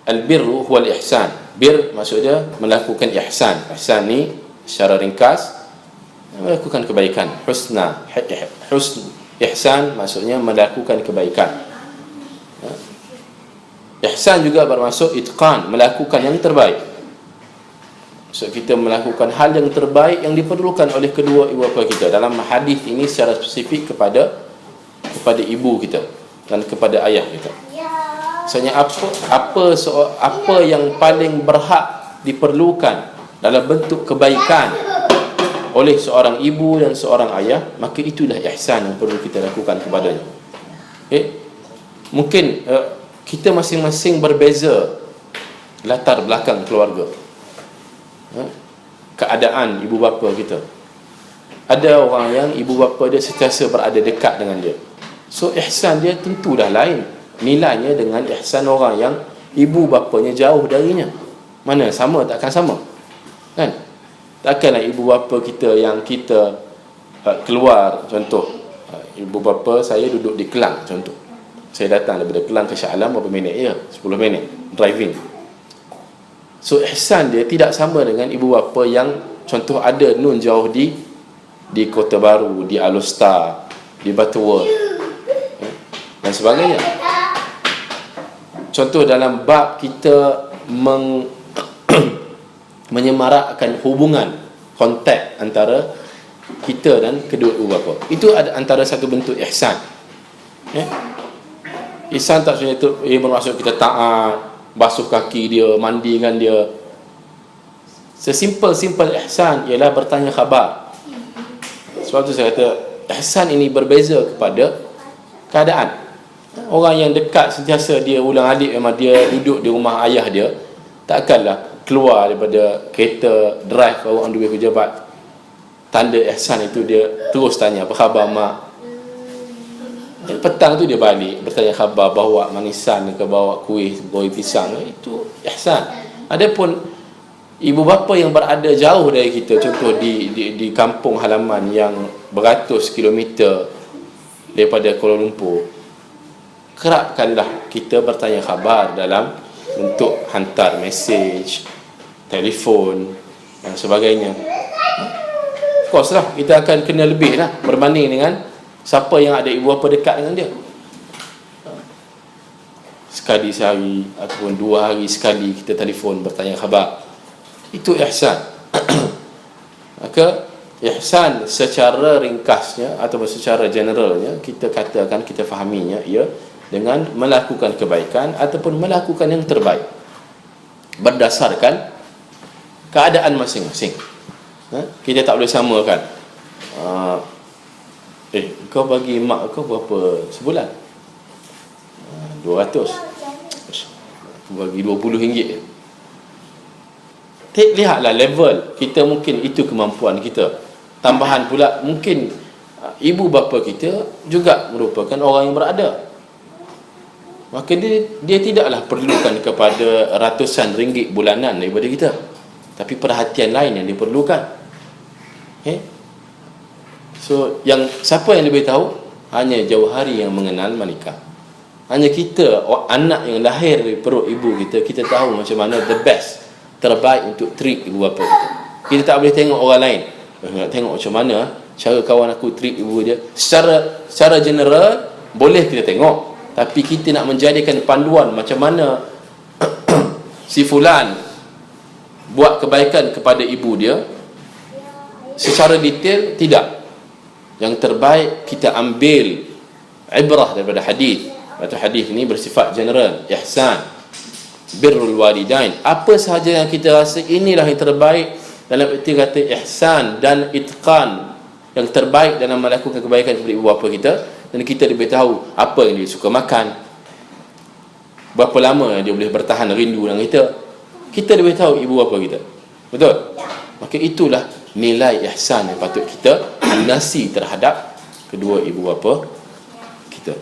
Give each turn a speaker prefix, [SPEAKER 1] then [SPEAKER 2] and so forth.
[SPEAKER 1] Al-birru huwal ihsan. Bir maksudnya melakukan ihsan. Ihsan ni secara ringkas melakukan kebaikan. Husn ihsan maksudnya melakukan kebaikan. Ihsan juga bermaksud itqan, melakukan yang terbaik. So kita melakukan hal yang terbaik yang diperlukan oleh kedua ibu bapa kita. Dalam hadis ini secara spesifik kepada ibu kita dan kepada ayah kita. Maksudnya apa yang paling berhak diperlukan dalam bentuk kebaikan oleh seorang ibu dan seorang ayah, maka itulah ihsan yang perlu kita lakukan kepadanya. Mungkin kita masing-masing berbeza latar belakang keluarga, keadaan ibu bapa kita. Ada orang yang ibu bapa dia sentiasa berada dekat dengan dia, so ihsan dia tentulah lain nilainya dengan ihsan orang yang ibu bapanya jauh darinya. Mana sama? Takkan sama, kan? Takkanlah ibu bapa kita yang kita keluar, contoh ibu bapa saya duduk di Kelang, contoh saya datang daripada Kelang ke Shah Alam berapa minit? 10 minit driving. So ihsan dia tidak sama dengan ibu bapa yang contoh ada nun jauh di Kota Baru, di Alostar, di Butterworth dan sebagainya. Contoh dalam bab kita menyemarakkan hubungan, kontak antara kita dan kedua ibu bapa, itu ada antara satu bentuk ihsan. Ihsan tak sebenarnya itu bermaksud kita taat, basuh kaki dia, mandikan dia. Sesimpel-simpel ihsan ialah bertanya khabar. Sebab tu saya kata ihsan ini berbeza kepada keadaan. Orang yang dekat sentiasa dia ulang-alik, memang dia duduk di rumah ayah dia, takkanlah keluar daripada kereta drive baru on the way ke Jebat. Tanda ihsan itu dia terus tanya apa khabar mak. Petang tu dia balik bertanya khabar, bawa manisan ke, bawa kuih, bawa pisang. Itu ihsan. Adapun ibu bapa yang berada jauh dari kita, contoh di kampung halaman yang beratus kilometer daripada Kuala Lumpur, kerapkanlah kita bertanya khabar dalam bentuk hantar mesej, telefon dan sebagainya. Of course lah, kita akan kena lebih lah berbanding dengan siapa yang ada ibu bapa dekat dengan dia. Sekali sehari ataupun 2 hari sekali kita telefon bertanya khabar. Itu ihsan. Maka ihsan secara ringkasnya atau secara generalnya kita katakan, kita fahaminya ia dengan melakukan kebaikan ataupun melakukan yang terbaik berdasarkan keadaan masing-masing. Kita tak boleh samakan. Kau bagi mak kau berapa sebulan? 200. Aku bagi RM20. Lihatlah level kita, mungkin itu kemampuan kita. Tambahan pula mungkin ibu bapa kita juga merupakan orang yang berada, maka dia tidaklah perlukan kepada ratusan ringgit bulanan daripada kita, tapi perhatian lain yang diperlukan. So siapa yang lebih tahu? Hanya Jauhari yang mengenal Malika. Hanya kita, anak yang lahir dari perut ibu kita, kita tahu macam mana the best, terbaik untuk treat ibu bapa kita. Kita tak boleh tengok orang lain, nak tengok macam mana cara kawan aku treat ibu dia. Secara general boleh kita tengok, tapi kita nak menjadikan panduan macam mana si fulan buat kebaikan kepada ibu dia secara detail, tidak. Yang terbaik kita ambil ibrah daripada hadis. Atau hadis ini bersifat general, ihsan, birrul walidain. Apa sahaja yang kita rasa inilah yang terbaik dalam erti kata ihsan dan itqan, yang terbaik dalam melakukan kebaikan kepada ibu bapa kita, dan kita lebih tahu apa yang dia suka makan, berapa lama dia boleh bertahan rindu dengan kita lebih tahu ibu bapa kita. Betul? Maka itulah nilai ihsan yang patut kita nasi terhadap kedua ibu bapa kita.